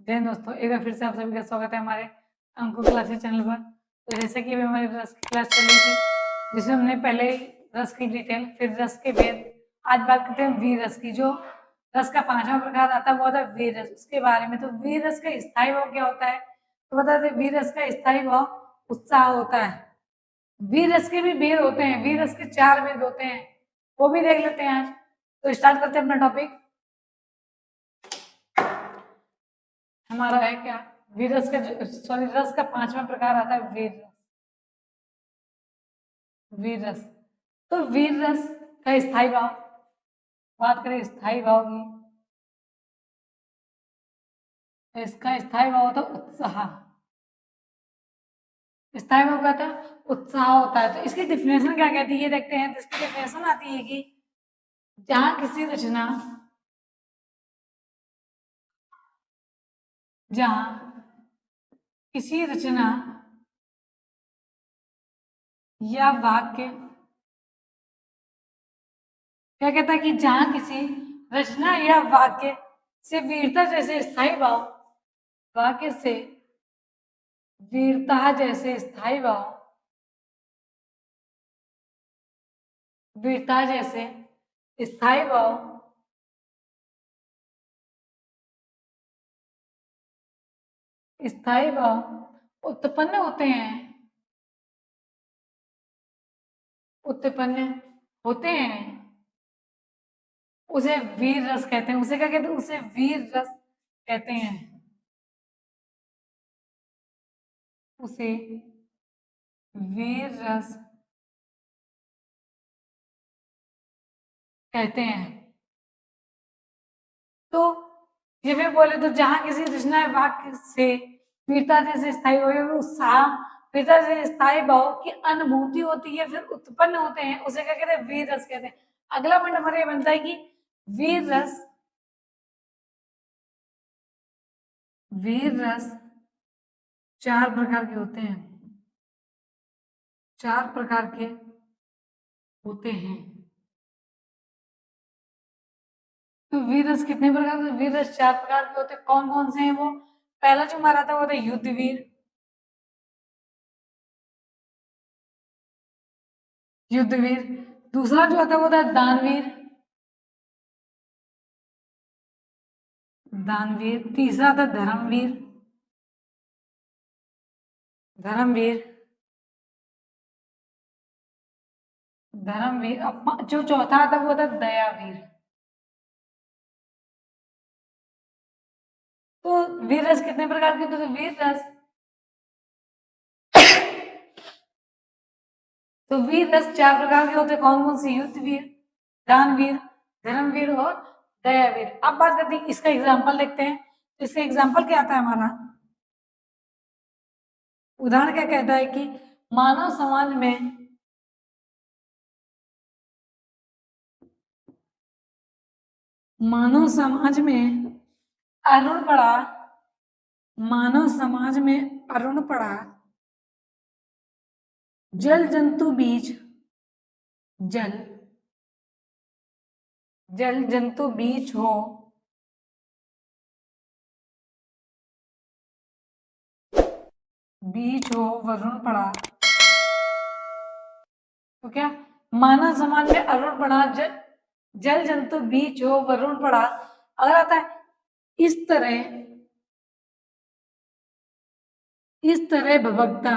जय हिंद दोस्तों, एक बार फिर से आप सभी का स्वागत है हमारे अंकुर क्लासेस चैनल पर। तो जैसे कि अभी हमारी रस की क्लास चल रही थी, जिसमें हमने पहले रस की डिटेल, फिर रस के भेद। आज बात करते हैं वीर रस की। जो रस का पांचवा प्रकार आता है वो होता है वीर रस, उसके बारे में। तो वीर रस का स्थायी भाव क्या होता है, तो बता दें, वीर रस का स्थायी भाव उत्साह होता है। वीर रस के भी भेद होते हैं, वीर रस के 4 भेद होते हैं, वो भी देख लेते हैं आज। तो स्टार्ट करते हैं अपना टॉपिक। हमारा है क्या, वीर रस का, सॉरी, रस का पांचवा प्रकार आता है वीर रस। वीर रस, तो वीर रस का स्थायी भाव, बात करें स्थायी भाव की, इसका स्थायी भाव होता है उत्साह। स्थायी भाव क्या था, उत्साह होता है। तो इसकी डिफिनेशन क्या कहती है ये देखते हैं। तो इसकी डिफिनेशन आती है कि जहां किसी रचना, जहां किसी रचना या वाक्य, क्या कहता है कि जहां किसी रचना या वाक्य से वीरता जैसे स्थायी भाव, वाक्य से वीरता जैसे स्थायी भाव, वीरता जैसे स्थायी भाव स्थायी भाव उत्पन्न होते हैं, उत्पन्न होते हैं, उसे वीर रस कहते हैं। उसे क्या कहते हैं, उसे वीर रस कहते हैं। उसे वीर रस कहते हैं। तो ये भी बोले तो जहां किसी रचना वाक्य से वीरता जैसे स्थायी भाव, उत्साह, वीरता जैसे स्थायी भाव की अनुभूति होती है, फिर उत्पन्न होते हैं, उसे क्या कहते हैं, वीर रस कहते हैं। अगला पॉइंट हमारा ये बनता है कि वीर रस, वीर रस 4 प्रकार के होते हैं, 4 प्रकार के होते हैं। तो वीर रस कितने प्रकार के, वीर रस 4 प्रकार के होते हैं। कौन कौन से हैं वो, पहला जो हमारा था वो था युद्ध वीर, युद्ध वीर। दूसरा जो आता है वो था दानवीर, दानवीर। तीसरा था धर्मवीर, धर्मवीर, धर्मवीर। अब जो चौथा आता वो था दयावीर। तो वीर रस कितने प्रकार के, तो वीर रस, तो वीर रस 4 प्रकार के होते हैं। कौन कौन से, युद्ध वीर, दानवीर, धर्मवीर और दयावीर। अब बात करते हैं, इसका एग्जाम्पल देखते हैं। तो इसका एग्जाम्पल क्या आता है हमारा, उदाहरण क्या कहता है कि मानव समाज में, मानव समाज में अरुण पड़ा, मानव समाज में अरुण पड़ा जल जंतु बीज, जल जल जंतु बीज हो, बीज हो वरुण पड़ा। तो क्या, मानव समाज में अरुण पड़ा, जल जंतु बीज हो वरुण पड़ा। अगर आता है इस तरह, इस तरह भभकता,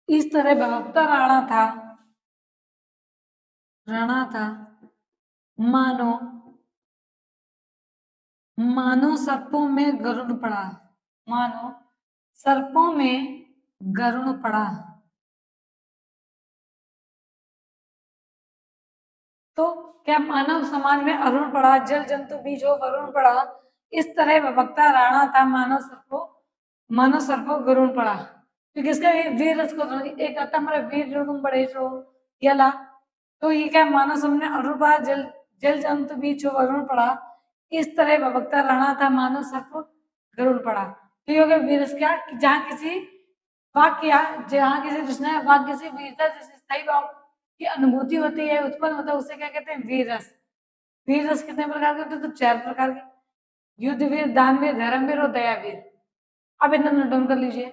इस तरह भभकता राणा था, राणा था, मानो, मानो सर्पों में गरुड़ पड़ा, मानो सर्पों में गरुड़ पड़ा। तो क्या, मानव समाज में अरुण पड़ा, जल जंतु बीज हो वरुण पड़ा, इस तरह भभकता राणा था, मानव सर्पो गरुण पड़ा। क्योंकि इसका वीर रस को, एक आता हमारा वीर रुम बड़े जो यला। तो ये क्या, मानव समाज में अरुण पड़ा, जल जंतु बीज हो वरुण पड़ा, इस तरह भभकता राणा था, मानव सर्प गरुड़ पड़ा। तो ये हो गया वीर रस। क्या, जहाँ किसी वाक्य, जहाँ किसी रचना वाक्य से वीरता जैसे स्थायी भाव की अनुभूति होती है, उत्पन्न होता है, उसे क्या कहते हैं, वीर रस। वीर रस कितने प्रकार के होते हैं, तो 4 प्रकार के। युद्धवीर, दानवीर, धर्मवीर और दयावीर। अब इतना नोट डाउन कर लीजिए।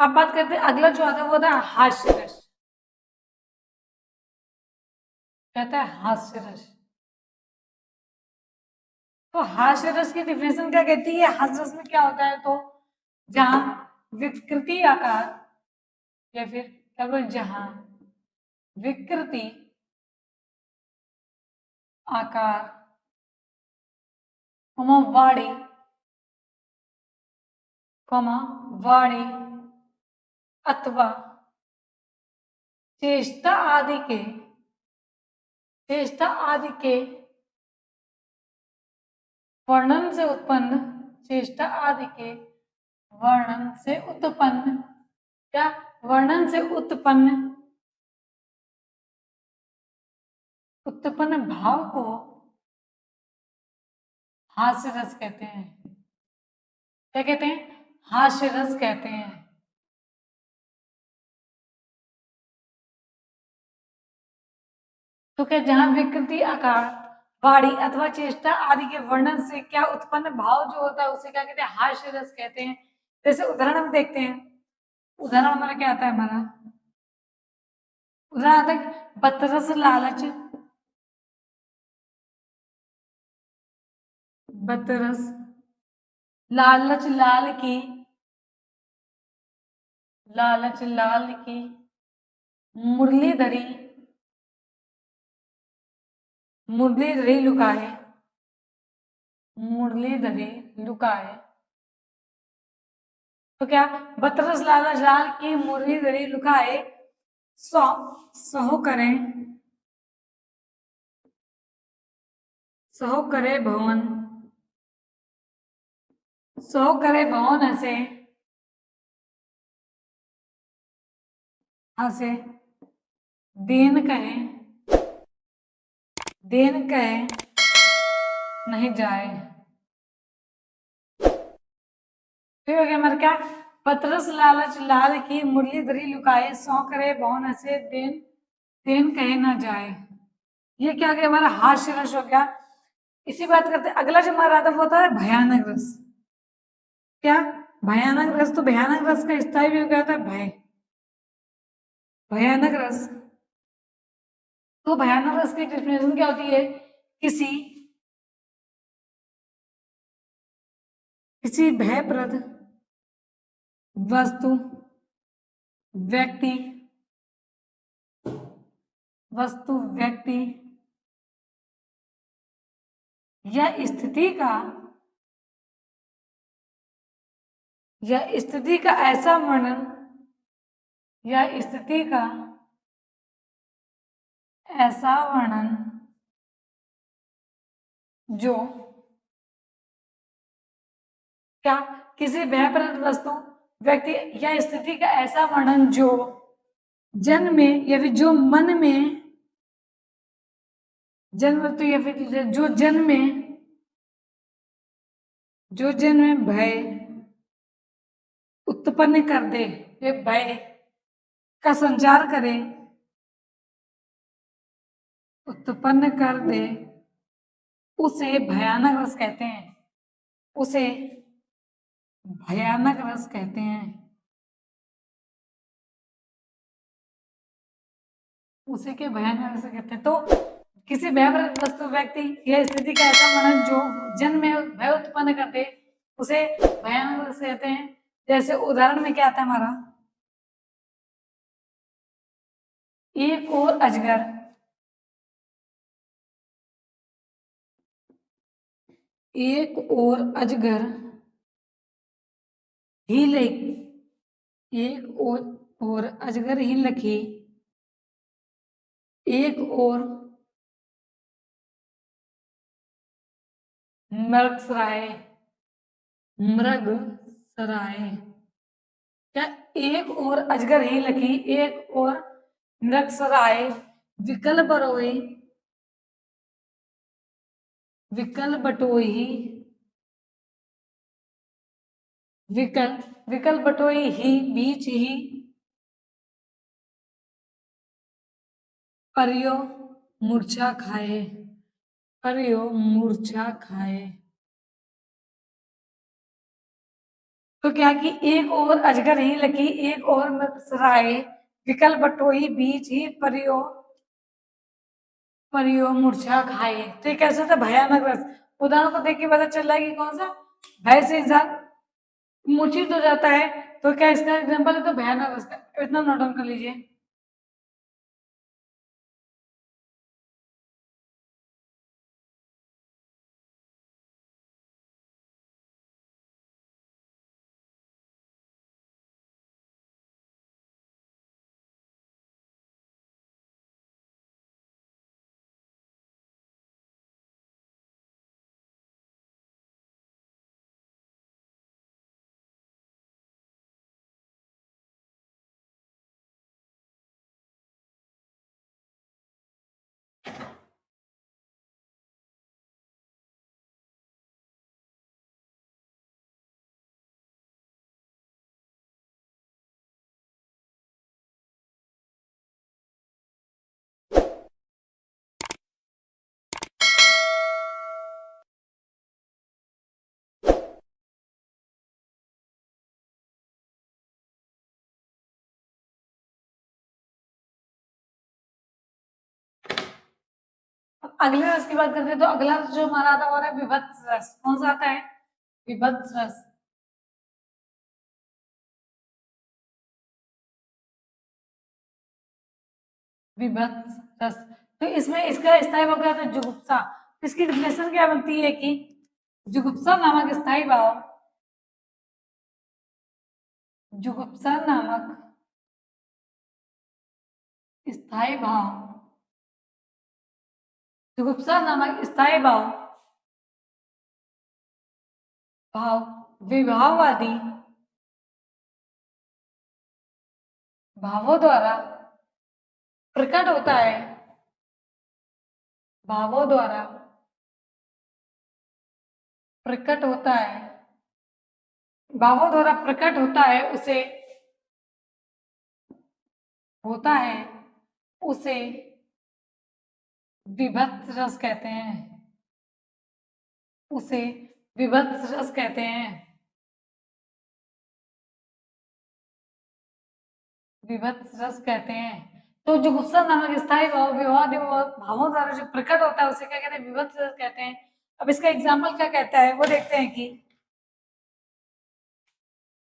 अब बात करते हैं, अगला जो आता है वो होता है हास्य रस। कहता है हास्य रस। तो हास्य रस की डिफिनेशन क्या कहती है? हास्य रस में क्या होता है? तो जहां विकृति आकार या फिर केवल जहां विकृति आकार वाणी वाणी अथवा चेष्टा आदि के वर्णन से उत्पन्न, चेष्टा आदि के वर्णन से उत्पन्न, क्या वर्णन से उत्पन्न भाव को हास्य रस कहते हैं। क्या कहते हैं? हास्य रस कहते हैं। तो क्या जहां विकृति आकार वाणी अथवा चेष्टा आदि के वर्णन से क्या उत्पन्न भाव जो होता है उसे क्या कहते हैं? हास्य रस कहते हैं। जैसे उदाहरण हम देखते हैं, उदाहरण हमारा क्या आता है? हमारा उदाहरण आता है बदरस लालच, बदरस लालच लाल की मुरलीधरी लुकाए, मुरलीधरी लुकाए। तो क्या बदरस लालच लाल की मुरलीधरी लुकाए सहो करे भवन, सहो करे भवन हसे देन कहे नहीं जाए। फिर हो गया हमारा क्या? बदरस लालच लाल की मुरलीधरी लुकाए सौ करे भवन हसे देन कहे ना जाए। ये क्या गया? हमारा हास्य रस हो गया। इसी बात करते अगला जो हमारा आता होता है भयानक रस। क्या? भयानक रस। तो भयानक रस का स्थायी भी हो गया था भय, भयानक रस। तो भयानक रस की डेफिनेशन क्या होती है? किसी भयप्रद वस्तु व्यक्ति या स्थिति का ऐसा वर्णन जो क्या किसी भयप्रद वस्तु व्यक्ति या स्थिति का ऐसा वर्णन जो जन में या फिर जो मन में जन वस्तु या फिर जो जन में भय उत्पन्न कर दे, भय का संचार करे, उत्पन्न कर दे, उसे भयानक रस कहते हैं। उसे भयानक रस कहते हैं। उसे के भयानक रस कहते हैं। तो किसी भयभीत वस्तु, व्यक्ति या स्थिति का ऐसा वर्णन जो जन में भय उत्पन्न कर दे उसे भयानक रस कहते हैं। जैसे उदाहरण में क्या आता है हमारा, एक और अजगर, एक और अजगर ही एक और अजगर ही लखी, एक और मृगसराय, मृग सराय। क्या, एक और अजगर ही लखी, एक और मृगसराय, विकल बरोई, विकल बटोई, विकल विकल बटोई ही, बीच ही, परियो मूर्छा खाए, परियो मूर्छा खाए। तो क्या कि एक और अजगर ही लकी, एक और मृगसराय, विकल बटोही, बीच ही, परियो परियो मूर्छा खाए। तो ये कैसे था, भयानक रस। उदाहरण को देख के पता चल रहा है कि कौन सा, भय से इंसान मूर्छित हो जाता है। तो क्या इसका एग्जाम्पल है, तो भयानक रस का। इतना नोट डाउन कर लीजिए। अगले रस की बात करते हैं, तो अगला रस जो हमारा आता है वो है विभत्स रस। कौन सा आता है, विभत्स रस। विभत्स रस। तो इसमें इसका स्थायी भाव क्या होता है, जुगुप्सा। इसकी डिफिनेशन क्या बनती है कि जुगुप्सा नामक स्थायी भाव, जुगुप्सा नामक स्थायी भाव, जुगुप्सा नामक स्थायी भाव, भाव विभाववादी भावों द्वारा प्रकट होता है, भावों द्वारा प्रकट होता है, भावों द्वारा प्रकट होता है, उसे होता है, उसे विभत्स रस कहते हैं, उसे विभत्स रस कहते हैं, विभत्स रस कहते हैं। तो जो गुस्सा नामक स्थायी भाव विवाद भावों द्वारा जो प्रकट होता है उसे क्या कहते हैं, विभत्स रस कहते हैं। अब इसका एग्जाम्पल क्या कहता है वो देखते हैं कि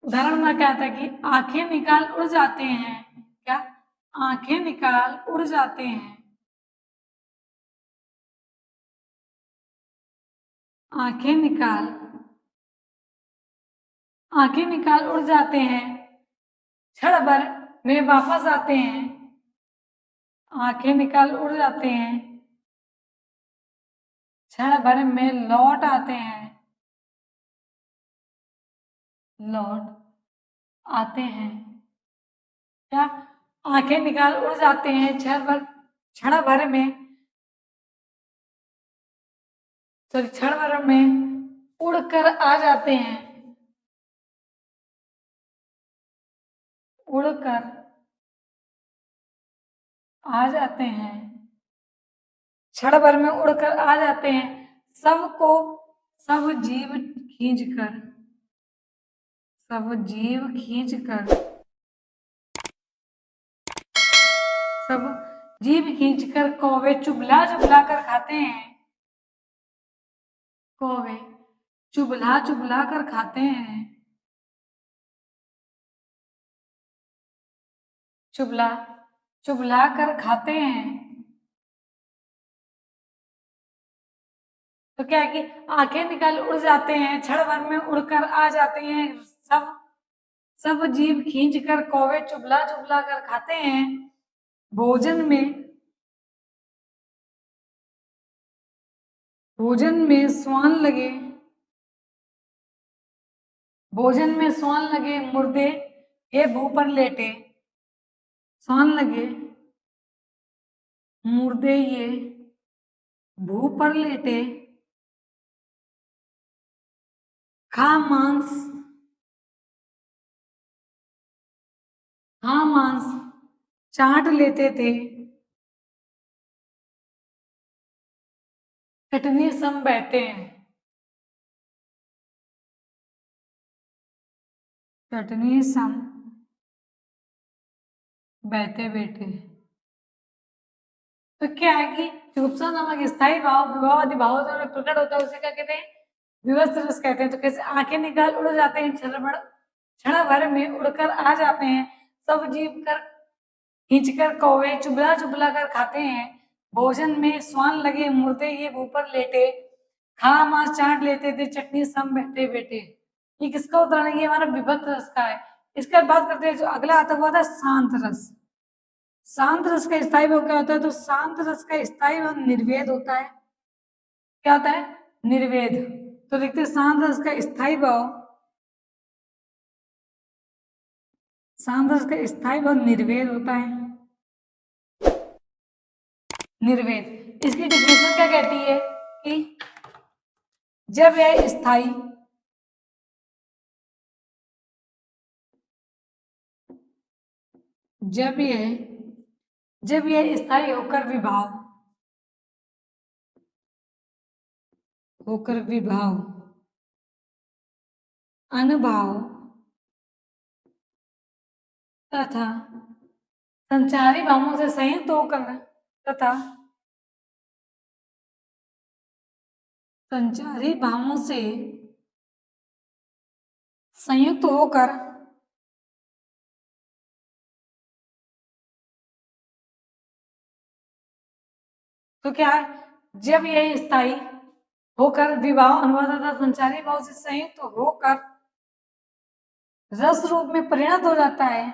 उदाहरण में क्या आता है कि आंखें निकाल उड़ जाते हैं, क्या, आंखें निकाल उड़ जाते हैं, आंखें निकाल, आंखें निकाल उड़ जाते हैं, क्षण भर में वापस आते हैं, आंखें निकाल उड़ जाते हैं, क्षण भर में लौट आते हैं, लौट आते हैं। क्या, आंखें निकाल उड़ जाते हैं, क्षण भर में, सॉरी, क्षण भर में उड़कर आ जाते हैं, उड़कर आ जाते हैं, क्षण भर में उड़कर आ जाते हैं, सबको सब जीव खींच कर, सब जीव खींच कर, सब जीभ खींचकर कौवे चुभला चुभला कर खाते हैं। कौवे चुभला चुभला कर खाते हैं। चुभला चुभला कर खाते हैं। तो क्या है कि आंखें निकाल उड़ जाते हैं, क्षण भर में उड़कर आ जाते हैं। सब सब जीभ खींच कर कौवे चुभला चुभला कर खाते हैं। भोजन में स्वान लगे, भोजन में स्वान लगे मुर्दे ये भू पर लेटे। स्वान लगे मुर्दे ये भू पर लेटे। खा मांस, हाँ मांस चाट लेते थे। चटनी सम बैठे हैं। चटनी सम बैठे बैठे। तो क्या है कि जुगुप्सा नामक स्थायी भाव विभाव आदि भावों से प्रकट होता है, उसे क्या कहते हैं? विवस्त्र रस कहते हैं। तो कैसे आंखें निकाल उड़ जाते हैं, क्षण भर में उड़कर आ जाते हैं। सब जीव कर खींचकर कौवे चुबला चुबला कर खाते हैं। भोजन में स्वान लगे मुर्दे ये ऊपर लेटे। खा मांस चाट लेते थे चटनी सम बैठे बैठे। ये किसका उदाहरण है? ये हमारा विभक्त रस का है। इसके बाद बात करते हैं जो अगला आता हुआ था शांत रस। शांत रस का स्थायी भाव क्या होता है? तो शांत रस का स्थायी भाव निर्वेद होता है। क्या होता है? निर्वेद। तो लिखते हैं शांत रस का स्थायी भाव, शांत रस का स्थायी भाव निर्वेद होता है। निर्वेद। इसकी डेफिनेशन क्या कहती है कि जब यह स्थायी जब यह स्थायी होकर विभाव अनुभाव तथा संचारी भावों से संयुक्त होकर तथा संचारी भावों से संयुक्त होकर तो क्या है? जब यह स्थायी होकर विभाव अनुभाव तथा संचारी भाव से संयुक्त होकर रस रूप में परिणत हो जाता है,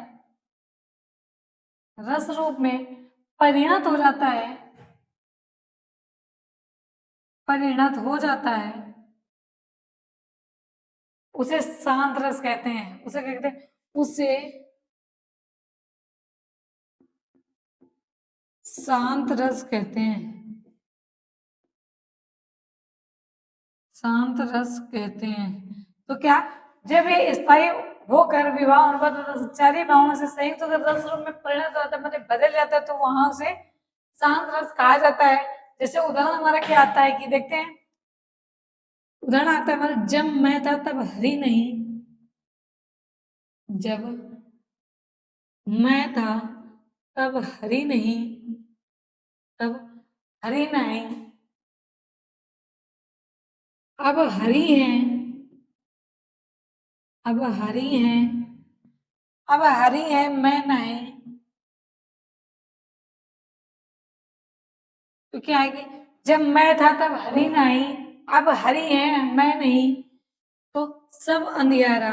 रस रूप में परिणत हो जाता है, परिणत हो जाता है, उसे शांत रस कहते हैं। उसे क्या कहते हैं? उसे शांत रस कहते हैं। शांत रस कहते हैं। तो क्या जब ये स्थायी होकर विवाह अनुबंध तथा संचारी भावों से संयुक्त होकर रस रूप में परिणत होता है, मतलब बदल जाता है, तो वहां उसे शांत रस कहा जाता है। जैसे उदाहरण हमारा क्या आता है कि देखते हैं, उदाहरण आता है हमारा, जब मैं था तब हरी नहीं, जब मैं था तब हरी नहीं, तब हरी नहीं, अब हरी है, अब हरी है, अब हरी है मैं नहीं। तो क्या है कि जब मैं था तब हरी नहीं, अब हरी है मैं नहीं, तो सब अंधियारा,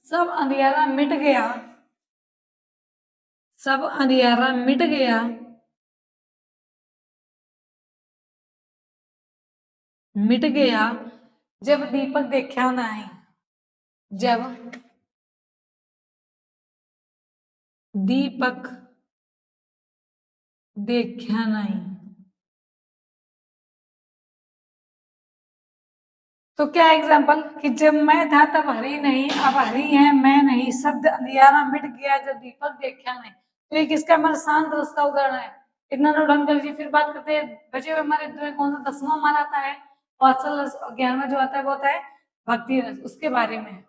सब अंधियारा मिट गया, सब अंधियारा मिट गया, मिट गया जब दीपक देखा नहीं, जब दीपक देखा नहीं। तो क्या एग्जाम्पल कि जब मैं था तब हरी नहीं, अब हरी है मैं नहीं, शब्द अंधियारा मिट गया जब दीपक देखा नहीं। तो ये किसका? हमारा शांत रस का उदाहरण है। इतना नोट डाउन कर लीजिए। फिर बात करते हैं बचे हुए हमारे कौन सा 10वां हमारा आता है वात्सल रस, और 11वां जो आता है वो आता है भक्ति रस, उसके बारे में।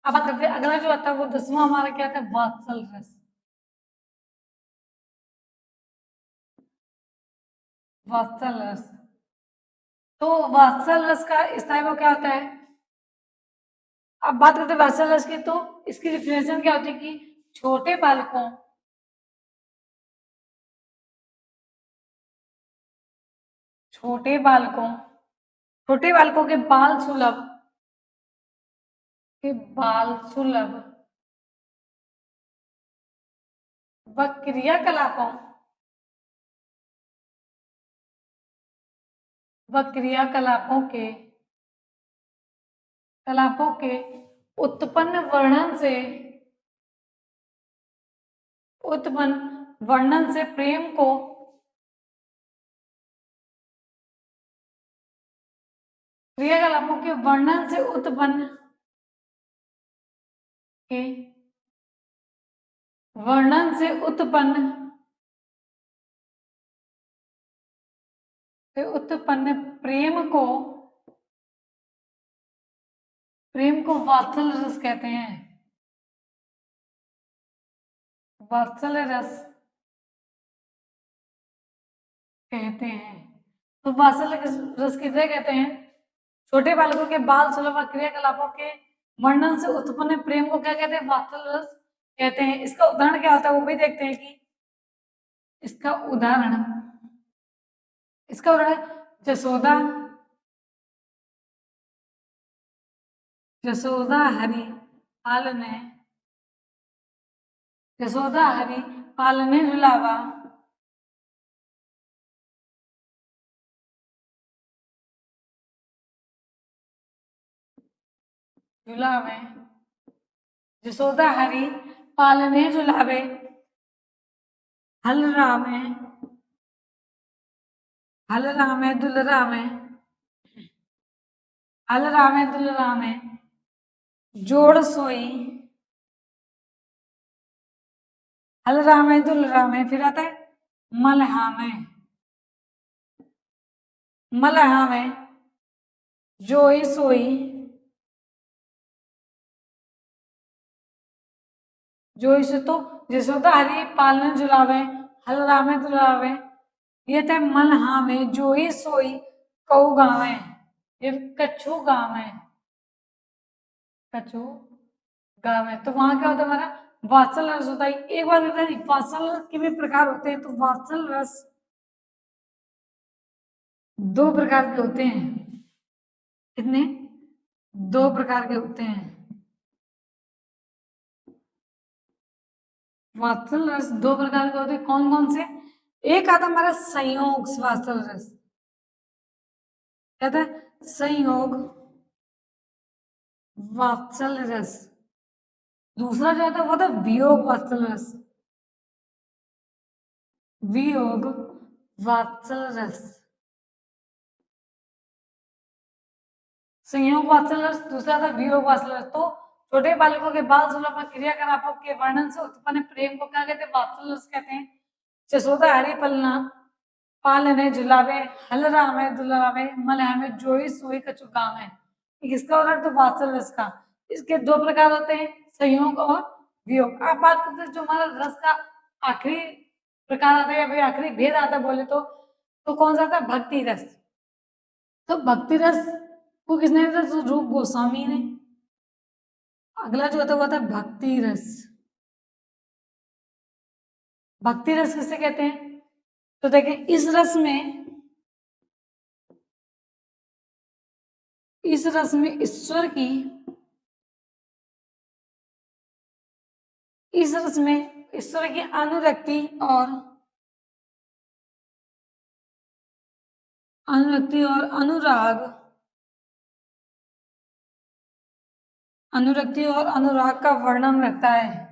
अब बात करते हैं अगला जो आता है वो 10वां हमारा क्या आता है, वात्सल रस। वात्सल रस, तो वात्सल रस का स्थायी वो क्या होता है। अब बात करते हैं वात्सल रस की, तो इसकी डिफिनेशन क्या होती है कि छोटे बालकों छोटे बालकों छोटे बालकों के बाल सुलभ व क्रियाकलापों के उत्पन्न वर्णन से प्रेम को क्रियाकलापों के वर्णन से उत्पन्न के वर्णन से उत्पन्न प्रेम को वात्सल रस कहते हैं। वात्सल रस कहते हैं। तो वात्सल रस किसे कहते हैं, छोटे बालकों के बाल सुलभ क्रियाकलापों के वर्णन से उत्पन्न प्रेम को क्या कहते हैं, वात्सल रस कहते हैं। इसका उदाहरण क्या होता है वो भी देखते हैं कि इसका उदाहरण जसोदा जसोदा हरि पालने झुलावा झुलावे जसोदा हरि पालने झुलावे हल रामे दुलरामे जोड़ सोई हल रामे दुलरामे, फिर आता है मलहामे जोई सोई से, तो जसोदा हरि पालन झुलावे हल रामे दुलावे, ये थे मलहामे जोई सोई कऊ गावे, ये कछु गावे तो वहां क्या होता है हमारा, वात्सल रस होता है। एक बार कहते हैं वात्सल रस के भी प्रकार होते हैं, तो वात्सल रस 2 प्रकार के होते हैं। कितने, 2 प्रकार के होते हैं। वात्सल रस 2 प्रकार के होते हैं, कौन कौन से, एक आता हमारा संयोग वात्सल रस, क्या था, संयोग वात्सल रस। दूसरा जो आता है वो था वियोग वात्सल रस, वियोग वात्सल रस। संयोग वात्सल रस दूसरा था वियोग वात्सल रस। तो छोटे बालकों के बाल सुलभ क्रियाकलापों के वर्णन से उत्पन्न प्रेम को क्या कहते हैं, वात्सल रस कहते हैं। जसोदा हरि पालने झुलावे हल रामे दुलावे मलहामे जोई सोई कछु गावे, किसका उदाहरण, तो वात्सल रस का। इसके 2 प्रकार होते हैं, संयोग और वियोग। अब बात करते हैं जो हमारा रस का आखिरी प्रकार आता है या फिर आखिरी भेद आता है बोले तो कौन सा आता है, भक्ति रस। तो भक्ति रस को किसने दिया, तो रूप गोस्वामी ने। अगला जो होता है वो था भक्ति रस। भक्ति रस किसे कहते हैं, तो देखिए इस रस में ईश्वर की अनुरक्ति और अनुराग का वर्णन रहता है,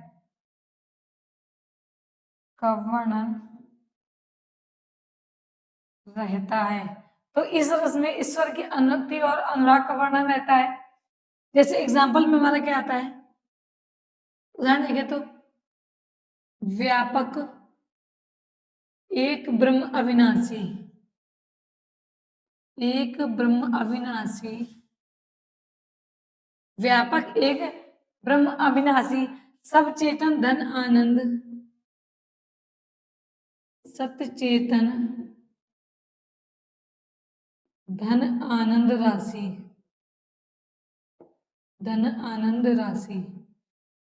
तो इस रस में ईश्वर की अनुरक्ति और अनुराग का वर्णन रहता है। जैसे एग्जाम्पल में हमारा क्या आता है, उदाहरण देखें तो व्यापक एक ब्रह्म अविनाशी व्यापक एक ब्रह्म अविनाशी, सब चेतन धन आनंद, सत्य चेतन धन आनंद राशि, धन आनंद राशि।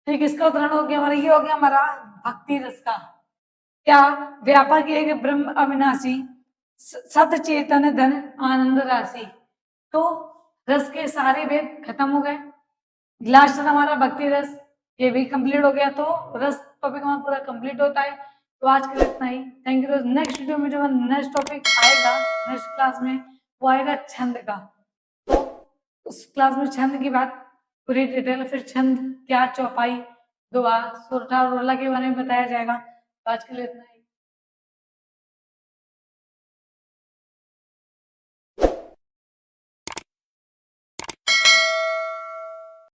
ठीक, इसका उदाहरण हो गया हमारा, ये हो गया हमारा भक्ति रस का। क्या? व्यापक एक ब्रह्म अविनाशी, सत चेतन धन आनंद राशि। तो रस के सारे भेद खत्म हो गए। लास्ट हमारा भक्ति रस, ये भी कंप्लीट हो गया। तो रस टॉपिक हमारा पूरा कंप्लीट होता है। तो आज के लिए इतना ही। Thank you. तो नेक्स्ट वीडियो में जो नेक्स्ट टॉपिक आएगा नेक्स्ट क्लास में, वो आएगा छंद का। तो उस क्लास में छंद की बात पूरी डिटेल, फिर छंद क्या, चौपाई, दोहा, सुरठा और रोला के बारे में बताया जाएगा। तो आज के लिए इतना ही।